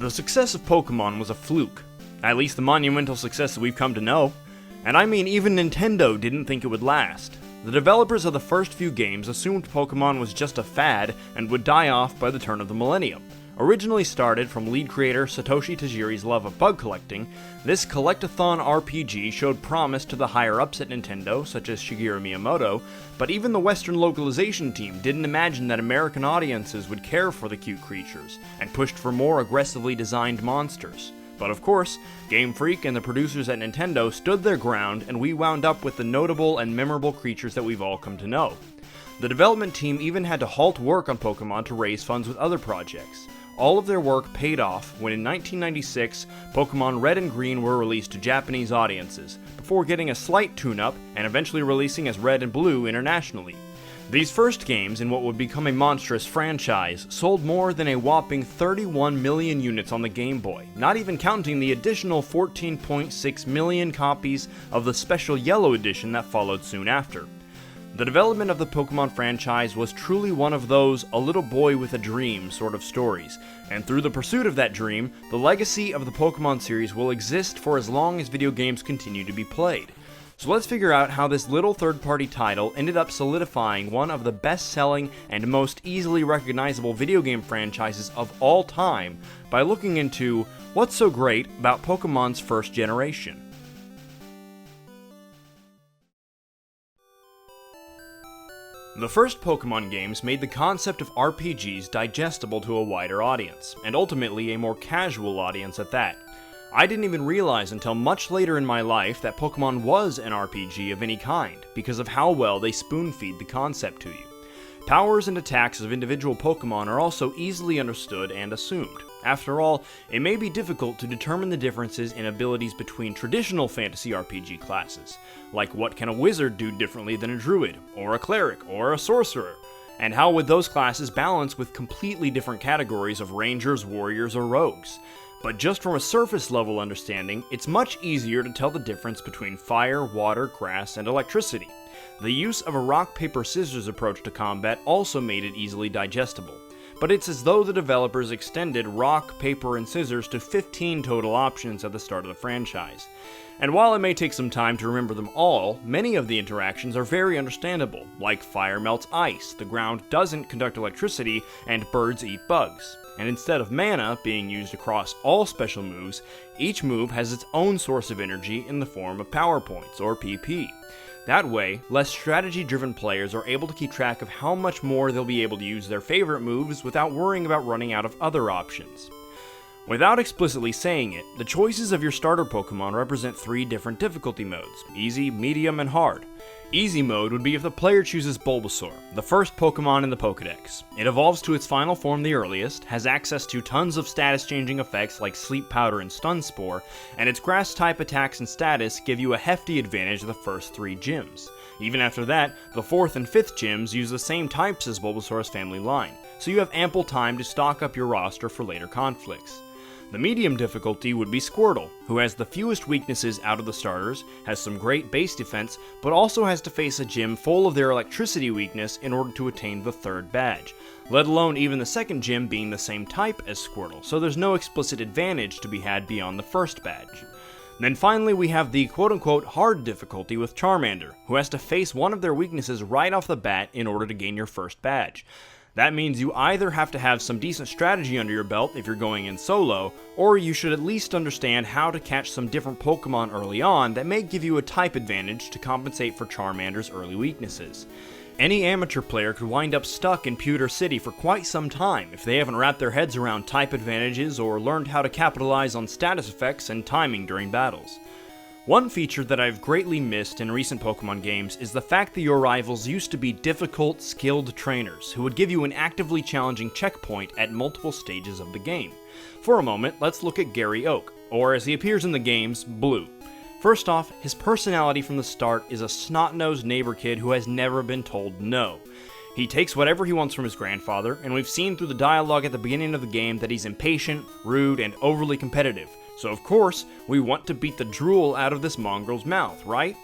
The success of Pokémon was a fluke, at least the monumental success that we've come to know, and I mean even Nintendo didn't think it would last. The developers of the first few games assumed Pokémon was just a fad and would die off by the turn of the millennium. Originally started from lead creator Satoshi Tajiri's love of bug collecting, this collect-a-thon RPG showed promise to the higher-ups at Nintendo, such as Shigeru Miyamoto, but even the Western localization team didn't imagine that American audiences would care for the cute creatures, and pushed for more aggressively designed monsters. But of course, Game Freak and the producers at Nintendo stood their ground, and we wound up with the notable and memorable creatures that we've all come to know. The development team even had to halt work on Pokémon to raise funds with other projects. All of their work paid off when in 1996, Pokémon Red and Green were released to Japanese audiences, before getting a slight tune-up and eventually releasing as Red and Blue internationally. These first games, in what would become a monstrous franchise, sold more than a whopping 31 million units on the Game Boy, not even counting the additional 14.6 million copies of the special Yellow Edition that followed soon after. The development of the Pokémon franchise was truly one of those a little boy with a dream sort of stories, and through the pursuit of that dream, the legacy of the Pokémon series will exist for as long as video games continue to be played. So let's figure out how this little third-party title ended up solidifying one of the best-selling and most easily recognizable video game franchises of all time by looking into what's so great about Pokémon's first generation. The first Pokémon games made the concept of RPGs digestible to a wider audience, and ultimately a more casual audience at that. I didn't even realize until much later in my life that Pokémon was an RPG of any kind, because of how well they spoon-feed the concept to you. Powers and attacks of individual Pokémon are also easily understood and assumed. After all, it may be difficult to determine the differences in abilities between traditional fantasy RPG classes, like what can a wizard do differently than a druid, or a cleric, or a sorcerer, and how would those classes balance with completely different categories of rangers, warriors, or rogues. But just from a surface level understanding, it's much easier to tell the difference between fire, water, grass, and electricity. The use of a rock-paper-scissors approach to combat also made it easily digestible. But it's as though the developers extended rock, paper, and scissors to 15 total options at the start of the franchise. And while it may take some time to remember them all, many of the interactions are very understandable, like fire melts ice, the ground doesn't conduct electricity, and birds eat bugs. And instead of mana being used across all special moves, each move has its own source of energy in the form of power points, or PP. That way, less strategy-driven players are able to keep track of how much more they'll be able to use their favorite moves without worrying about running out of other options. Without explicitly saying it, the choices of your starter Pokémon represent 3 different difficulty modes: easy, medium, and hard. Easy mode would be if the player chooses Bulbasaur, the first Pokémon in the Pokédex. It evolves to its final form the earliest, has access to tons of status-changing effects like Sleep Powder and Stun Spore, and its grass-type attacks and status give you a hefty advantage of the first 3 gyms. Even after that, the 4th and 5th gyms use the same types as Bulbasaur's family line, so you have ample time to stock up your roster for later conflicts. The medium difficulty would be Squirtle, who has the fewest weaknesses out of the starters, has some great base defense, but also has to face a gym full of their electricity weakness in order to attain the 3rd badge, let alone even the 2nd gym being the same type as Squirtle, so there's no explicit advantage to be had beyond the 1st badge. Then finally we have the quote-unquote hard difficulty with Charmander, who has to face one of their weaknesses right off the bat in order to gain your 1st badge. That means you either have to have some decent strategy under your belt if you're going in solo, or you should at least understand how to catch some different Pokemon early on that may give you a type advantage to compensate for Charmander's early weaknesses. Any amateur player could wind up stuck in Pewter City for quite some time if they haven't wrapped their heads around type advantages or learned how to capitalize on status effects and timing during battles. One feature that I've greatly missed in recent Pokemon games is the fact that your rivals used to be difficult, skilled trainers who would give you an actively challenging checkpoint at multiple stages of the game. For a moment, let's look at Gary Oak, or as he appears in the games, Blue. First off, his personality from the start is a snot-nosed neighbor kid who has never been told no. He takes whatever he wants from his grandfather, and we've seen through the dialogue at the beginning of the game that he's impatient, rude, and overly competitive. So of course, we want to beat the drool out of this mongrel's mouth, right?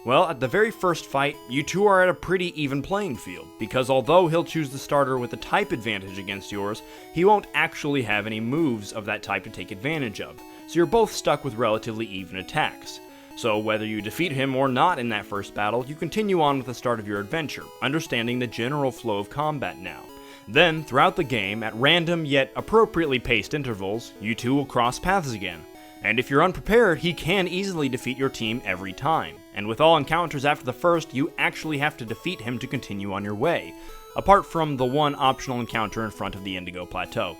Well, at the very first fight, you two are at a pretty even playing field, because although he'll choose the starter with a type advantage against yours, he won't actually have any moves of that type to take advantage of, so you're both stuck with relatively even attacks. So whether you defeat him or not in that first battle, you continue on with the start of your adventure, understanding the general flow of combat now. Then, throughout the game, at random yet appropriately paced intervals, you two will cross paths again. And if you're unprepared, he can easily defeat your team every time. And with all encounters after the first, you actually have to defeat him to continue on your way, apart from the one optional encounter in front of the Indigo Plateau.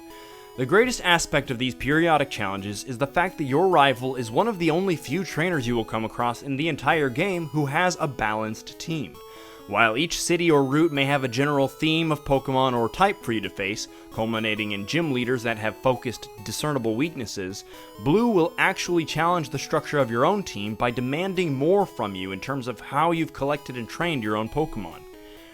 The greatest aspect of these periodic challenges is the fact that your rival is one of the only few trainers you will come across in the entire game who has a balanced team. While each city or route may have a general theme of Pokemon or type for you to face, culminating in gym leaders that have focused, discernible weaknesses, Blue will actually challenge the structure of your own team by demanding more from you in terms of how you've collected and trained your own Pokemon.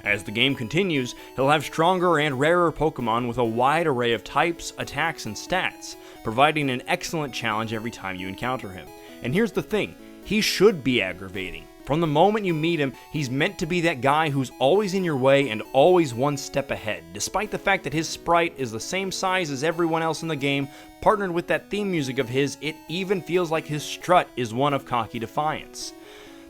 As the game continues, he'll have stronger and rarer Pokemon with a wide array of types, attacks, and stats, providing an excellent challenge every time you encounter him. And here's the thing, he should be aggravating. From the moment you meet him, he's meant to be that guy who's always in your way and always one step ahead, despite the fact that his sprite is the same size as everyone else in the game. Partnered with that theme music of his, it even feels like his strut is one of cocky defiance.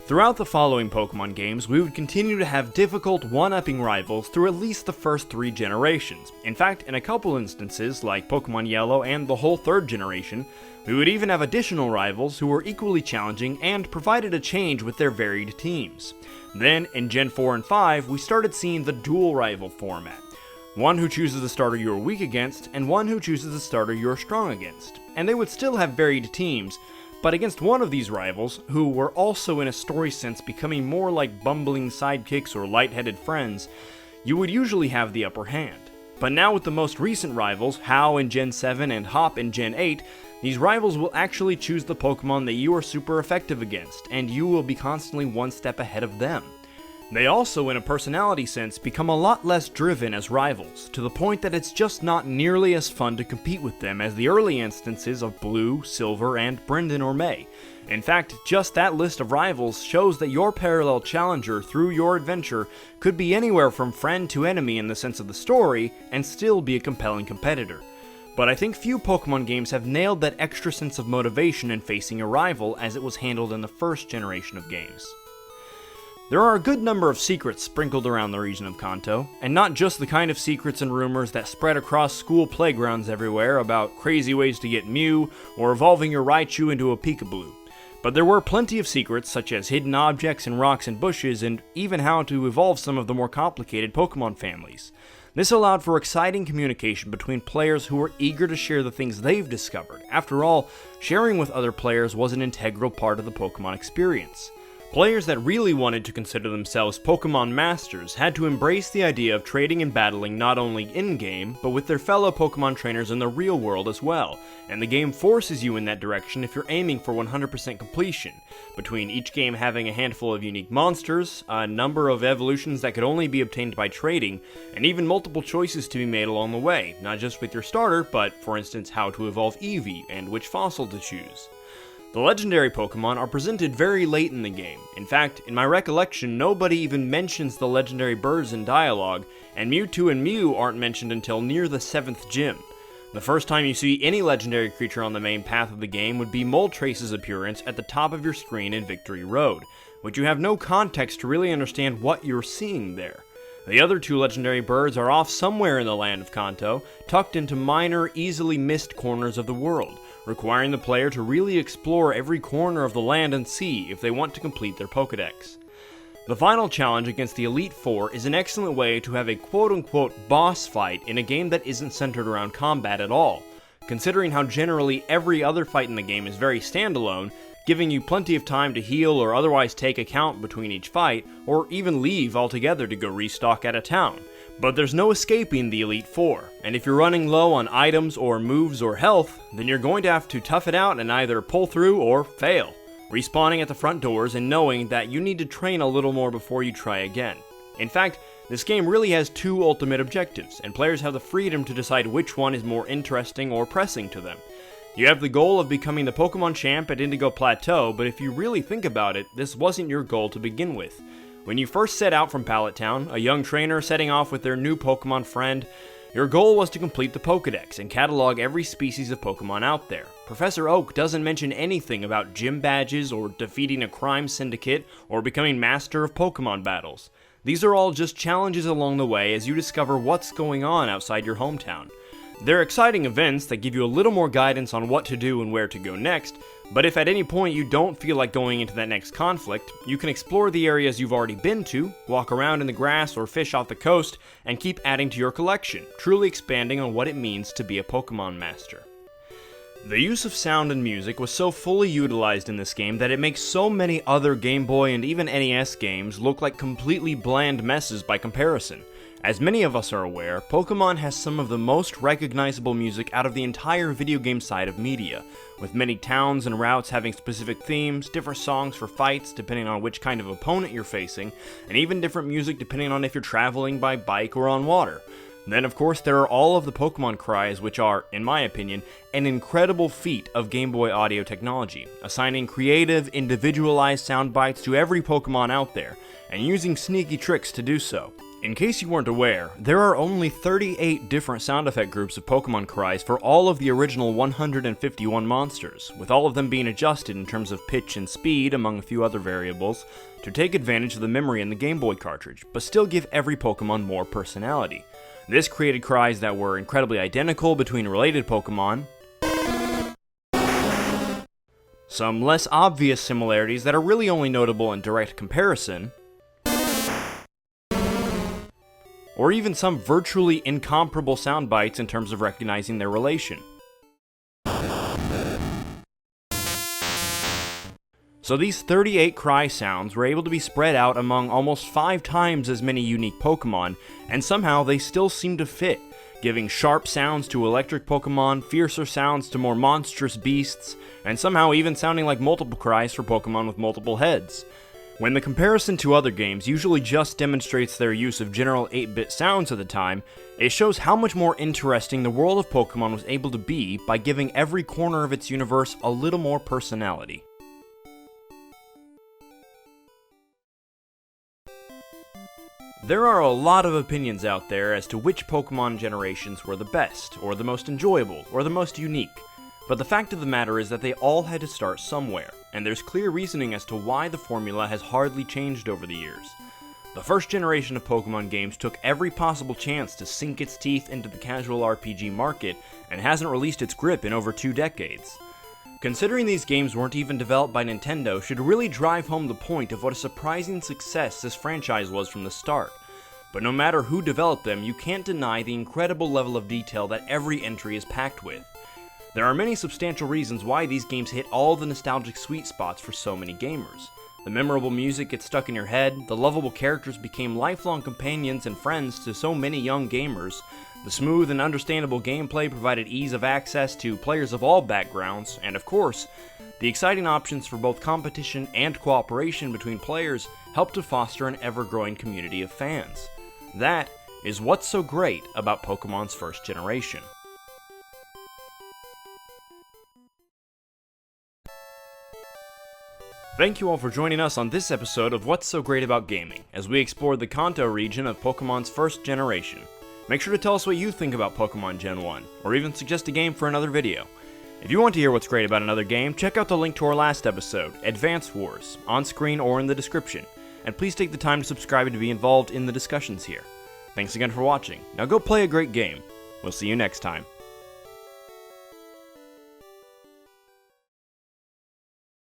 Throughout the following Pokemon games, we would continue to have difficult one-upping rivals through at least the first 3 generations. In fact, in a couple instances, like Pokemon Yellow and the whole 3rd generation, we would even have additional rivals who were equally challenging and provided a change with their varied teams. Then, in Gen 4 and 5, we started seeing the dual rival format. One who chooses the starter you're weak against, and one who chooses the starter you're strong against. And they would still have varied teams, but against one of these rivals, who were also in a story sense becoming more like bumbling sidekicks or light-headed friends, you would usually have the upper hand. But now with the most recent rivals, Hau in Gen 7 and Hop in Gen 8, these rivals will actually choose the Pokemon that you are super effective against, and you will be constantly one step ahead of them. They also, in a personality sense, become a lot less driven as rivals, to the point that it's just not nearly as fun to compete with them as the early instances of Blue, Silver, and Brendan or May. In fact, just that list of rivals shows that your parallel challenger through your adventure could be anywhere from friend to enemy in the sense of the story, and still be a compelling competitor. But I think few Pokemon games have nailed that extra sense of motivation in facing a rival as it was handled in the first generation of games. There are a good number of secrets sprinkled around the region of Kanto, and not just the kind of secrets and rumors that spread across school playgrounds everywhere about crazy ways to get Mew or evolving your Raichu into a Peekaboo. But there were plenty of secrets such as hidden objects in rocks and bushes, and even how to evolve some of the more complicated Pokemon families. This allowed for exciting communication between players who were eager to share the things they've discovered. After all, sharing with other players was an integral part of the Pokemon experience. Players that really wanted to consider themselves Pokemon masters had to embrace the idea of trading and battling not only in-game, but with their fellow Pokemon trainers in the real world as well, and the game forces you in that direction if you're aiming for 100% completion, between each game having a handful of unique monsters, a number of evolutions that could only be obtained by trading, and even multiple choices to be made along the way, not just with your starter, but for instance how to evolve Eevee and which fossil to choose. The legendary Pokemon are presented very late in the game. In fact, in my recollection, nobody even mentions the legendary birds in dialogue, and Mewtwo and Mew aren't mentioned until near the 7th gym. The first time you see any legendary creature on the main path of the game would be Moltres' appearance at the top of your screen in Victory Road, which you have no context to really understand what you're seeing there. The other 2 legendary birds are off somewhere in the land of Kanto, tucked into minor, easily missed corners of the world, requiring the player to really explore every corner of the land and sea if they want to complete their Pokedex. The final challenge against the Elite Four is an excellent way to have a quote-unquote boss fight in a game that isn't centered around combat at all, considering how generally every other fight in the game is very standalone, giving you plenty of time to heal or otherwise take account between each fight, or even leave altogether to go restock at a town. But there's no escaping the Elite Four, and if you're running low on items or moves or health, then you're going to have to tough it out and either pull through or fail, respawning at the front doors and knowing that you need to train a little more before you try again. In fact, this game really has 2 ultimate objectives, and players have the freedom to decide which one is more interesting or pressing to them. You have the goal of becoming the Pokemon champ at Indigo Plateau, but if you really think about it, this wasn't your goal to begin with. When you first set out from Pallet Town, a young trainer setting off with their new Pokemon friend, your goal was to complete the Pokédex and catalog every species of Pokemon out there. Professor Oak doesn't mention anything about gym badges or defeating a crime syndicate or becoming master of Pokemon battles. These are all just challenges along the way as you discover what's going on outside your hometown. They're exciting events that give you a little more guidance on what to do and where to go next, but if at any point you don't feel like going into that next conflict, you can explore the areas you've already been to, walk around in the grass or fish off the coast, and keep adding to your collection, truly expanding on what it means to be a Pokemon master. The use of sound and music was so fully utilized in this game that it makes so many other Game Boy and even NES games look like completely bland messes by comparison. As many of us are aware, Pokemon has some of the most recognizable music out of the entire video game side of media, with many towns and routes having specific themes, different songs for fights depending on which kind of opponent you're facing, and even different music depending on if you're traveling by bike or on water. Then of course there are all of the Pokemon cries, which are, in my opinion, an incredible feat of Game Boy audio technology, assigning creative, individualized sound bites to every Pokemon out there, and using sneaky tricks to do so. In case you weren't aware, there are only 38 different sound effect groups of Pokemon cries for all of the original 151 monsters, with all of them being adjusted in terms of pitch and speed, among a few other variables, to take advantage of the memory in the Game Boy cartridge, but still give every Pokemon more personality. This created cries that were incredibly identical between related Pokemon, some less obvious similarities that are really only notable in direct comparison, or even some virtually incomparable sound bites in terms of recognizing their relation. So these 38 cry sounds were able to be spread out among almost 5 times as many unique Pokemon, and somehow they still seem to fit, giving sharp sounds to electric Pokemon, fiercer sounds to more monstrous beasts, and somehow even sounding like multiple cries for Pokemon with multiple heads. When the comparison to other games usually just demonstrates their use of general 8-bit sounds at the time, it shows how much more interesting the world of Pokemon was able to be by giving every corner of its universe a little more personality. There are a lot of opinions out there as to which Pokemon generations were the best, or the most enjoyable, or the most unique. But the fact of the matter is that they all had to start somewhere, and there's clear reasoning as to why the formula has hardly changed over the years. The first generation of Pokemon games took every possible chance to sink its teeth into the casual RPG market, and hasn't released its grip in over 2 decades. Considering these games weren't even developed by Nintendo should really drive home the point of what a surprising success this franchise was from the start. But no matter who developed them, you can't deny the incredible level of detail that every entry is packed with. There are many substantial reasons why these games hit all the nostalgic sweet spots for so many gamers. The memorable music gets stuck in your head, the lovable characters became lifelong companions and friends to so many young gamers, the smooth and understandable gameplay provided ease of access to players of all backgrounds, and of course, the exciting options for both competition and cooperation between players helped to foster an ever-growing community of fans. That is what's so great about Pokemon's first generation. Thank you all for joining us on this episode of What's So Great About Gaming, as we explored the Kanto region of Pokemon's first generation. Make sure to tell us what you think about Pokemon Gen 1, or even suggest a game for another video. If you want to hear what's great about another game, check out the link to our last episode, Advance Wars, on screen or in the description, and please take the time to subscribe and to be involved in the discussions here. Thanks again for watching. Now go play a great game. We'll see you next time.